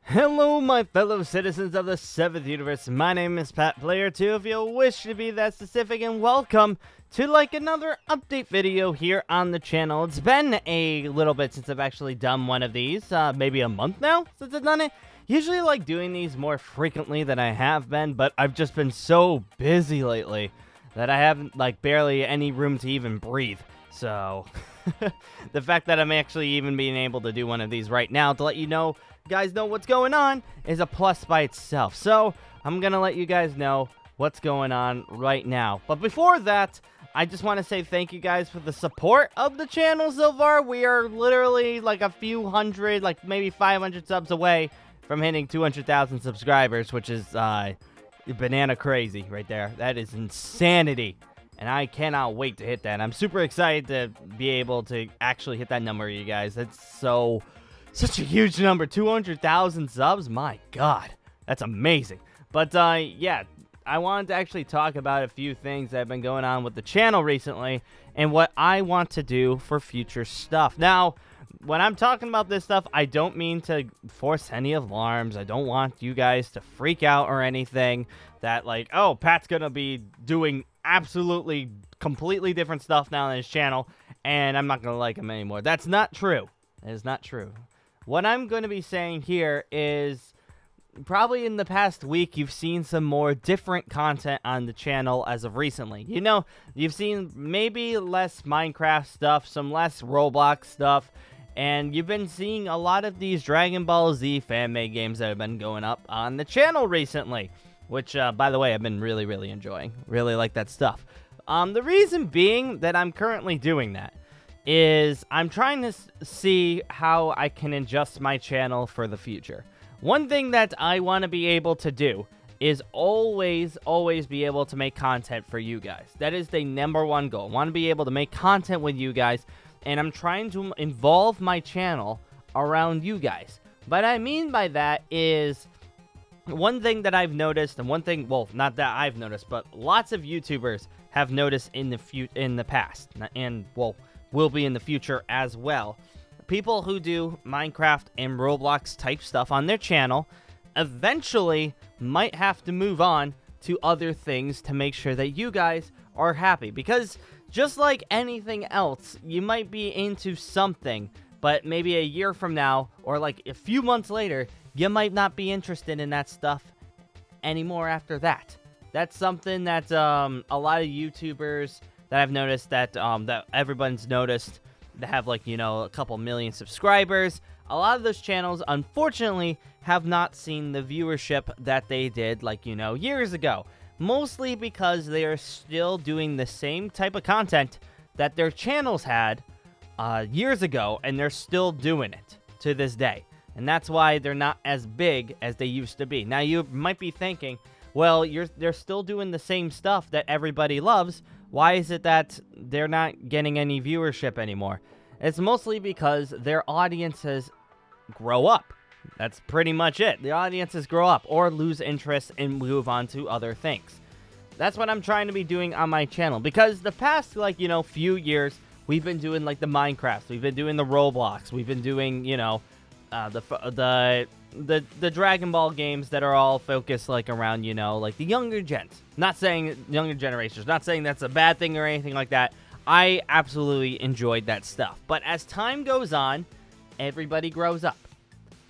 Hello, my fellow citizens of the 7th universe. My name is Pat Player 2, if you wish to be that specific, and welcome to another update video here on the channel. It's been a little bit since I've actually done one of these, maybe a month now since I've done it. Usually I like doing these more frequently than I have been, but I've just been so busy lately that I haven't barely any room to even breathe. So the fact that I'm actually even being able to do one of these right now to let you guys know what's going on is a plus by itself. So I'm gonna let you guys know what's going on right now. But before that, I just want to say thank you guys for the support of the channel so far. We are literally a few hundred, maybe 500 subs away from hitting 200,000 subscribers, which is banana crazy right there. That is insanity. And I cannot wait to hit that. I'm super excited to be able to actually hit that number, you guys. That's such a huge number. 200,000 subs? My God. That's amazing. But, yeah, I wanted to actually talk about a few things that have been going on with the channel recently and what I want to do for future stuff. Now, when I'm talking about this stuff, I don't mean to force any alarms. I don't want you guys to freak out or anything that, oh, Pat's gonna be doing absolutely completely different stuff now on his channel, and I'm not gonna like him anymore. That's not true. That is not true. What I'm going to be saying here is probably in the past week, you've seen some more different content on the channel as of recently. You know, you've seen maybe less Minecraft stuff, some less Roblox stuff, and you've been seeing a lot of these Dragon Ball Z fan-made games that have been going up on the channel recently, which, by the way, I've been really enjoying. Really like that stuff. The reason being that I'm currently doing that is I'm trying to see how I can adjust my channel for the future. One thing that I want to be able to do is always be able to make content for you guys. That is the #1 goal. I want to be able to make content with you guys, and I'm trying to involve my channel around you guys. What I mean by that is one thing that I've noticed, and one thing, well, not that I've noticed, but lots of YouTubers have noticed in the past, and, well, will be in the future as well. People who do Minecraft and Roblox type stuff on their channel eventually might have to move on to other things to make sure that you guys are happy. Because just like anything else, you might be into something, but maybe a year from now or a few months later, you might not be interested in that stuff anymore after that. That's something that a lot of YouTubers that I've noticed that everyone's noticed that have a couple million subscribers. A lot of those channels unfortunately have not seen the viewership that they did years ago. Mostly because they are still doing the same type of content that their channels had years ago, and they're still doing it to this day. And that's why they're not as big as they used to be. Now you might be thinking, well, they're still doing the same stuff that everybody loves. Why is it that they're not getting any viewership anymore? It's mostly because their audiences grow up. That's pretty much it. The audiences grow up or lose interest and move on to other things. That's what I'm trying to be doing on my channel. Because the past, few years, we've been doing, the Minecraft. We've been doing the Roblox. We've been doing, the Dragon Ball games that are all focused around the younger gens. Not saying younger generations, not saying that's a bad thing or anything like that. I absolutely enjoyed that stuff. But as time goes on, everybody grows up.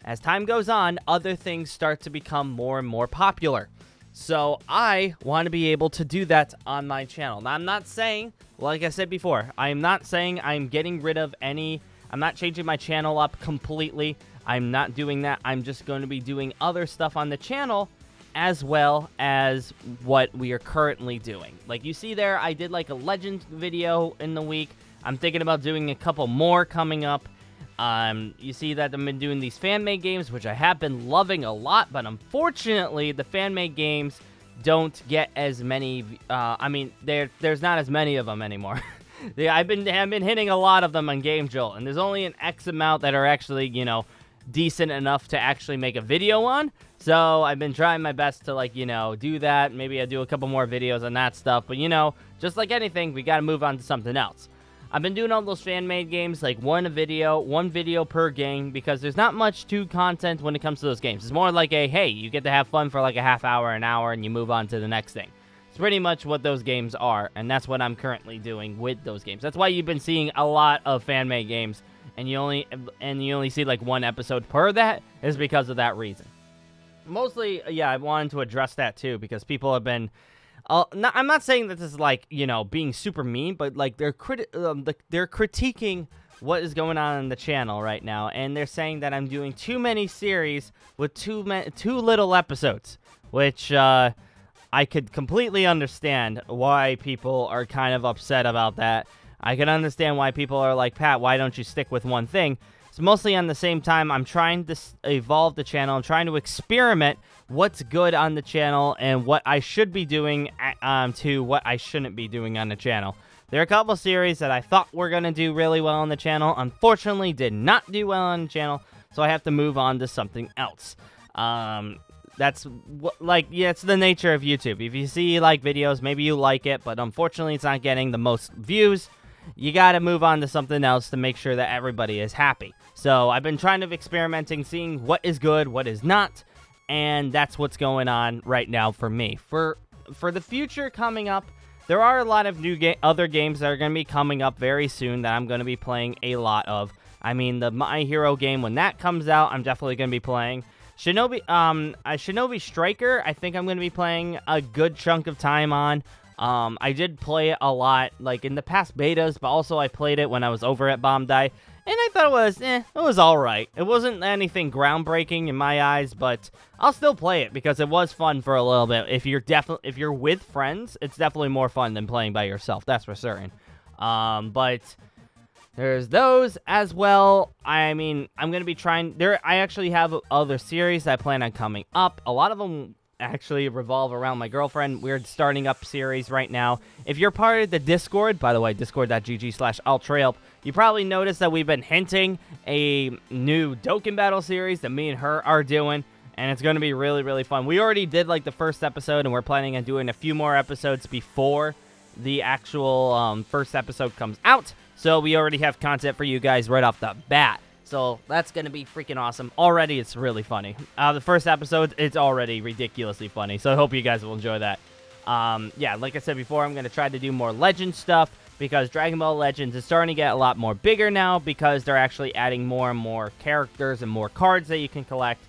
As time goes on, other things start to become more and more popular. So I want to be able to do that on my channel. Now, I'm not saying, like I said before, I'm not saying I'm getting rid of any, I'm not changing my channel up completely. I'm not doing that. I'm just going to be doing other stuff on the channel as well as what we are currently doing. You see there, I did a legend video in the week. I'm thinking about doing a couple more coming up. You see that I've been doing these fan-made games, which I have been loving a lot, but unfortunately, the fan-made games don't get as many, I mean, there's not as many of them anymore. I've been hitting a lot of them on Game Jolt, and there's only an X amount that are actually, decent enough to actually make a video on. So I've been trying my best to do that. Maybe I do a couple more videos on that stuff, but just like anything, we got to move on to something else. I've been doing all those fan-made games, like one video per game, because there's not much to content when it comes to those games. It's more like a, hey, you get to have fun for like a half hour, an hour, and you move on to the next thing. It's pretty much what those games are, and that's what I'm currently doing with those games. That's why you've been seeing a lot of fan-made games, and you only see like one episode per that, is because of that reason. Mostly, yeah, I wanted to address that too, because people have been... I'm not saying that this is like, you know, being super mean, but like they're critiquing what is going on in the channel right now, and they're saying that I'm doing too many series with too little episodes, which I could completely understand why people are kind of upset about that. I can understand why people are like, Pat, why don't you stick with one thing? It's mostly on the same time I'm trying to evolve the channel. I'm trying to experiment what's good on the channel and what I should be doing to what I shouldn't be doing on the channel. There are a couple series that I thought were going to do really well on the channel. Unfortunately, did not do well on the channel, so I have to move on to something else. That's, like, yeah, it's the nature of YouTube. If you see, like, videos, maybe you like it, but unfortunately it's not getting the most views. You gotta move on to something else to make sure that everybody is happy. So I've been trying to experimenting, seeing what is good, what is not, and that's what's going on right now for me. For the future coming up, there are a lot of new other games that are going to be coming up very soon that I'm going to be playing a lot of. I mean, the My Hero game, when that comes out, I'm definitely going to be playing. Shinobi Striker, I think I'm going to be playing a good chunk of time on. I did play it a lot, like, in the past betas, but also I played it when I was over at Bombdie, and I thought it was alright. It wasn't anything groundbreaking in my eyes, but I'll still play it, because it was fun for a little bit. If you're with friends, it's definitely more fun than playing by yourself, that's for certain. But there's those as well. I mean, I'm going to be trying, I actually have other series that I plan on coming up. A lot of them actually revolve around my girlfriend. We're starting up series right now. If you're part of the Discord, by the way, discord.gg/owTreyalP, you probably noticed that we've been hinting a new Dokkan Battle series that me and her are doing, and it's going to be really, really fun. We already did, like, the first episode, and we're planning on doing a few more episodes before the actual first episode comes out, so we already have content for you guys right off the bat. So that's going to be freaking awesome. Already, it's really funny. The first episode, it's already ridiculously funny. So I hope you guys will enjoy that. Yeah, like I said before, I'm going to try to do more Legend stuff, because Dragon Ball Legends is starting to get a lot more bigger now, because they're actually adding more and more characters and more cards that you can collect.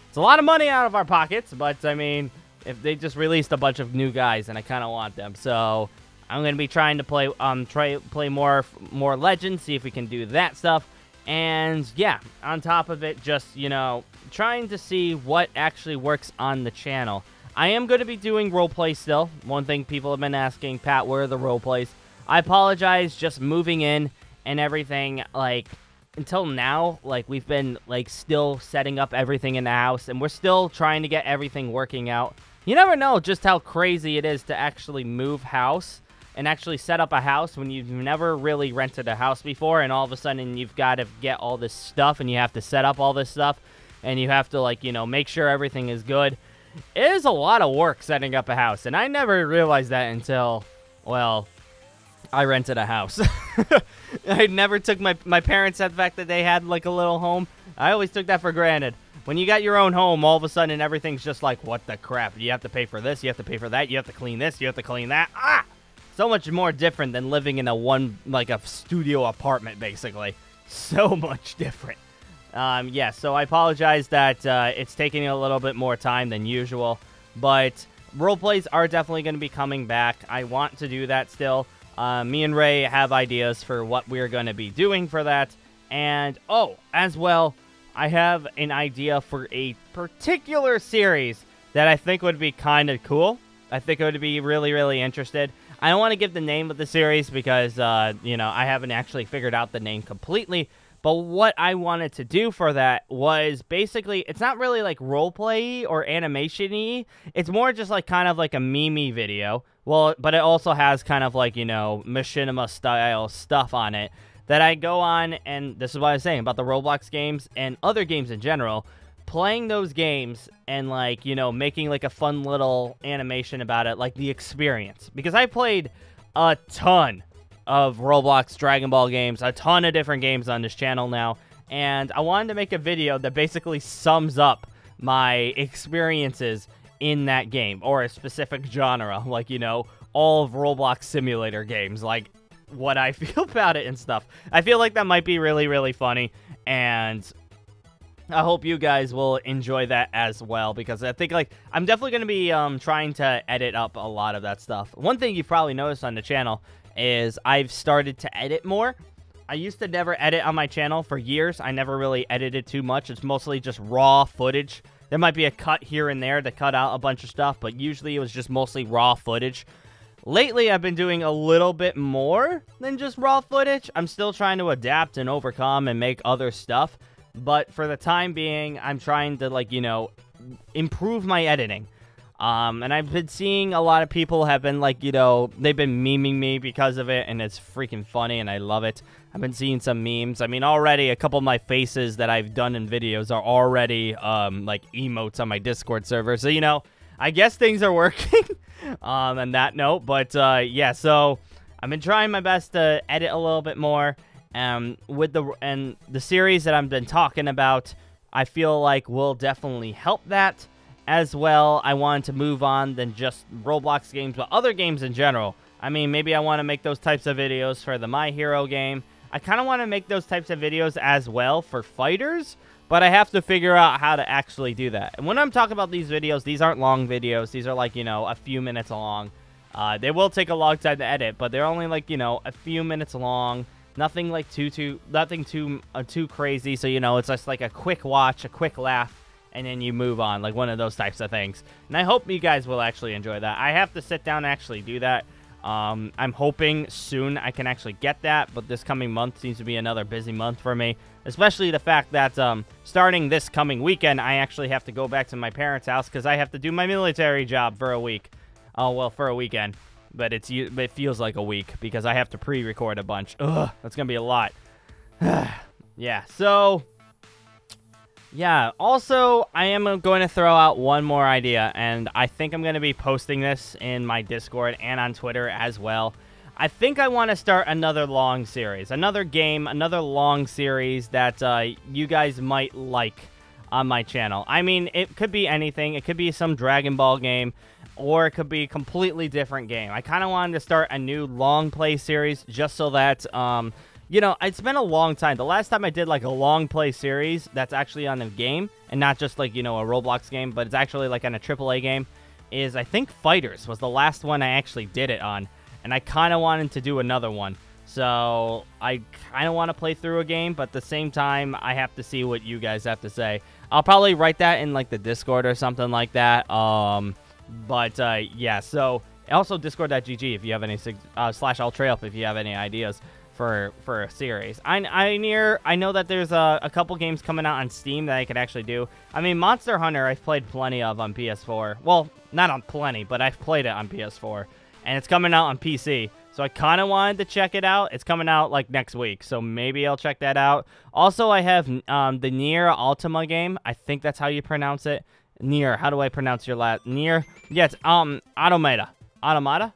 It's a lot of money out of our pockets, but I mean, if they just released a bunch of new guys, and I kind of want them. So I'm going to be trying to play more Legends, see if we can do that stuff. And yeah, on top of it, just, you know, trying to see what actually works on the channel. I am going to be doing roleplay still. One thing people have been asking, Pat, where are the roleplays? I apologize, just moving in and everything, like, until now, like, we've been, like, still setting up everything in the house, and we're still trying to get everything working out. You never know just how crazy it is to actually move house and actually set up a house when you've never really rented a house before, and all of a sudden you've got to get all this stuff, and you have to set up all this stuff, and you have to, like, you know, make sure everything is good. It is a lot of work setting up a house, and I never realized that until, well, I rented a house. I never took my parents said the fact that they had, like, a little home. I always took that for granted. When you got your own home, all of a sudden everything's just like, what the crap? You have to pay for this, you have to pay for that, you have to clean this, you have to clean that. Ah! So much more different than living in a studio apartment, basically. So much different. Yeah, so I apologize that it's taking a little bit more time than usual, but roleplays are definitely going to be coming back. I want to do that still. Me and Ray have ideas for what we're going to be doing for that, and, oh, as well, I have an idea for a particular series that I think would be kind of cool. I think it would be really, really interested. I don't want to give the name of the series because, you know, I haven't actually figured out the name completely. But what I wanted to do for that was basically, it's not really like roleplay or animation-y. It's more just like kind of like a meme video. Well, but it also has kind of like, you know, machinima-style stuff on it that I go on, and this is what I was saying about the Roblox games and other games in general. Playing those games and, like, you know, making, like, a fun little animation about it, like, the experience. Because I played a ton of Roblox, Dragon Ball games, a ton of different games on this channel now, and I wanted to make a video that basically sums up my experiences in that game, or a specific genre, like, you know, all of Roblox simulator games, like, what I feel about it and stuff. I feel like that might be really, really funny, and I hope you guys will enjoy that as well, because I think, like, I'm definitely going to be trying to edit up a lot of that stuff. One thing you've probably noticed on the channel is I've started to edit more. I used to never edit on my channel for years. I never really edited too much. It's mostly just raw footage. There might be a cut here and there to cut out a bunch of stuff, but usually it was just mostly raw footage. Lately, I've been doing a little bit more than just raw footage. I'm still trying to adapt and overcome and make other stuff. But for the time being, I'm trying to, like, you know, improve my editing. And I've been seeing a lot of people have been, like, you know, they've been memeing me because of it, and it's freaking funny, and I love it. I've been seeing some memes. I mean, already a couple of my faces that I've done in videos are already, like, emotes on my Discord server. So, you know, I guess things are working on that note. But, yeah, so I've been trying my best to edit a little bit more. With the series that I've been talking about, I feel like will definitely help that as well. I wanted to move on than just Roblox games, but other games in general. I mean, maybe I want to make those types of videos for the My Hero game. I kind of want to make those types of videos as well for fighters, but I have to figure out how to actually do that. And when I'm talking about these videos, these aren't long videos. These are, like, you know, a few minutes long. They will take a long time to edit, but they're only, like, you know, a few minutes long. Nothing like nothing too crazy. So, you know, it's just like a quick watch, a quick laugh, and then you move on, like one of those types of things. And I hope you guys will actually enjoy that. I have to sit down and actually do that. I'm hoping soon I can actually get that, but this coming month seems to be another busy month for me, especially the fact that starting this coming weekend, I actually have to go back to my parents' house because I have to do my military job for a week. Oh, well, for a weekend. But it feels like a week because I have to pre-record a bunch. Ugh, that's going to be a lot. Yeah, so yeah, also, I am going to throw out one more idea, and I think I'm going to be posting this in my Discord and on Twitter as well. I think I want to start another long series, another game, another long series that you guys might like on my channel. I mean, it could be anything. It could be some Dragon Ball game, or it could be a completely different game. I kind of wanted to start a new long play series just so that, you know, it's been a long time. The last time I did, like, a long play series that's actually on a game and not just, like, you know, a Roblox game, but it's actually, like, on a AAA game is, I think, Fighters was the last one I actually did it on. And I kind of wanted to do another one. So I kind of want to play through a game, but at the same time, I have to see what you guys have to say. I'll probably write that in, like, the Discord or something like that. Yeah, so also discord.gg if you have any / owTreyalP if you have any ideas for a series. I know that there's a couple games coming out on Steam that I could actually do. I mean, Monster Hunter I've played plenty of on PS4. Well, not on plenty, but I've played it on PS4, and it's coming out on PC. So I kind of wanted to check it out. It's coming out, like, next week, so maybe I'll check that out. Also, I have the Nier Ultima game. I think that's how you pronounce it. Nier. How do I pronounce your last? Nier? Yeah, it's Automata. Automata?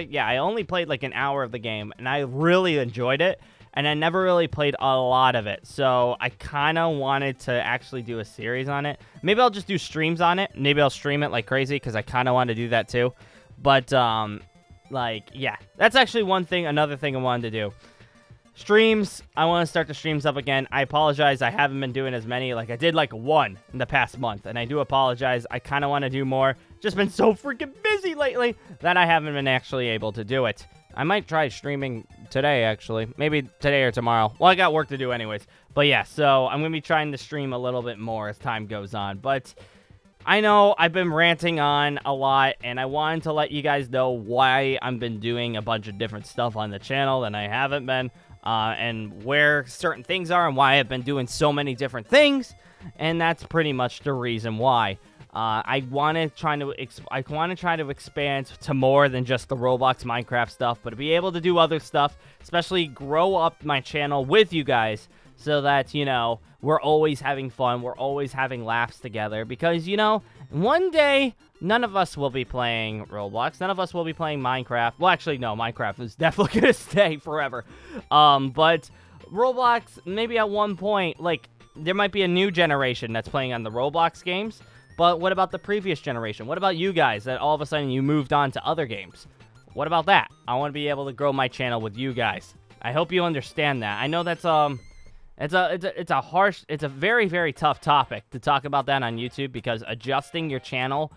Yeah, I only played, like, an hour of the game, and I really enjoyed it, and I never really played a lot of it. So I kind of wanted to actually do a series on it. Maybe I'll just do streams on it. Maybe I'll stream it like crazy, because I kind of want to do that too. But, like, yeah, that's actually another thing I wanted to do. Streams, I want to start the streams up again. I apologize, I haven't been doing as many. Like, I did, like, one in the past month, and I do apologize. I kind of want to do more. Just been so freaking busy lately that I haven't been actually able to do it. I might try streaming today, actually. Maybe today or tomorrow. Well, I got work to do anyways. But, yeah, so I'm going to be trying to stream a little bit more as time goes on. But I know I've been ranting on a lot, and I wanted to let you guys know why I've been doing a bunch of different stuff on the channel and I haven't been. And where certain things are and why I've been doing so many different things, and that's pretty much the reason why. I want to try to expand to more than just the Roblox Minecraft stuff, but to be able to do other stuff, especially grow up my channel with you guys, so that, you know, we're always having fun, we're always having laughs together, because, you know, one day, none of us will be playing Roblox, none of us will be playing Minecraft. Well, actually, no, Minecraft is definitely gonna stay forever. But Roblox, maybe at one point, like, there might be a new generation that's playing on the Roblox games, but what about the previous generation? What about you guys that all of a sudden you moved on to other games? What about that? I want to be able to grow my channel with you guys. I hope you understand that. I know that's it's a very, very tough topic to talk about that on YouTube, because adjusting your channel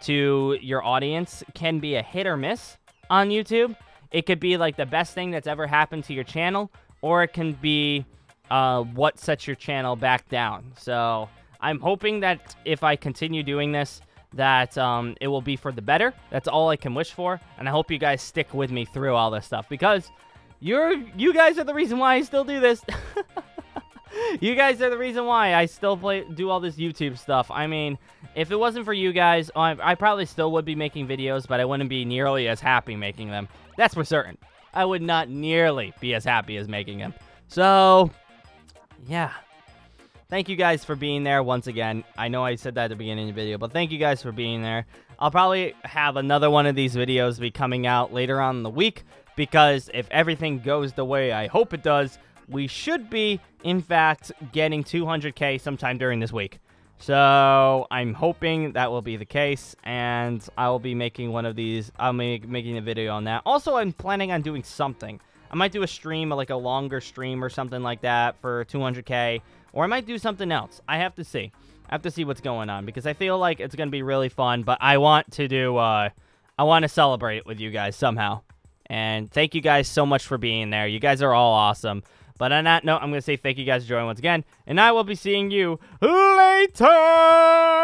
to your audience can be a hit or miss on YouTube. It could be like the best thing that's ever happened to your channel, or it can be what sets your channel back down. So I'm hoping that if I continue doing this, that it will be for the better. That's all I can wish for, and I hope you guys stick with me through all this stuff, because you guys are the reason why I still do this. You guys are the reason why I still do all this YouTube stuff. I mean, if it wasn't for you guys, I probably still would be making videos, but I wouldn't be nearly as happy making them. That's for certain. I would not nearly be as happy as making them. So, yeah. Thank you guys for being there once again. I know I said that at the beginning of the video, but thank you guys for being there. I'll probably have another one of these videos be coming out later on in the week, because if everything goes the way I hope it does, we should be, in fact, getting 200K sometime during this week. So I'm hoping that will be the case, and I will be making one of these. I'll be making a video on that. Also, I'm planning on doing something. I might do a stream, like a longer stream or something like that for 200K. Or I might do something else. I have to see. I have to see what's going on, because I feel like it's going to be really fun. But I want to do, I want to celebrate with you guys somehow. And thank you guys so much for being there. You guys are all awesome. But on that note, I'm going to say thank you guys for joining once again. And I will be seeing you later!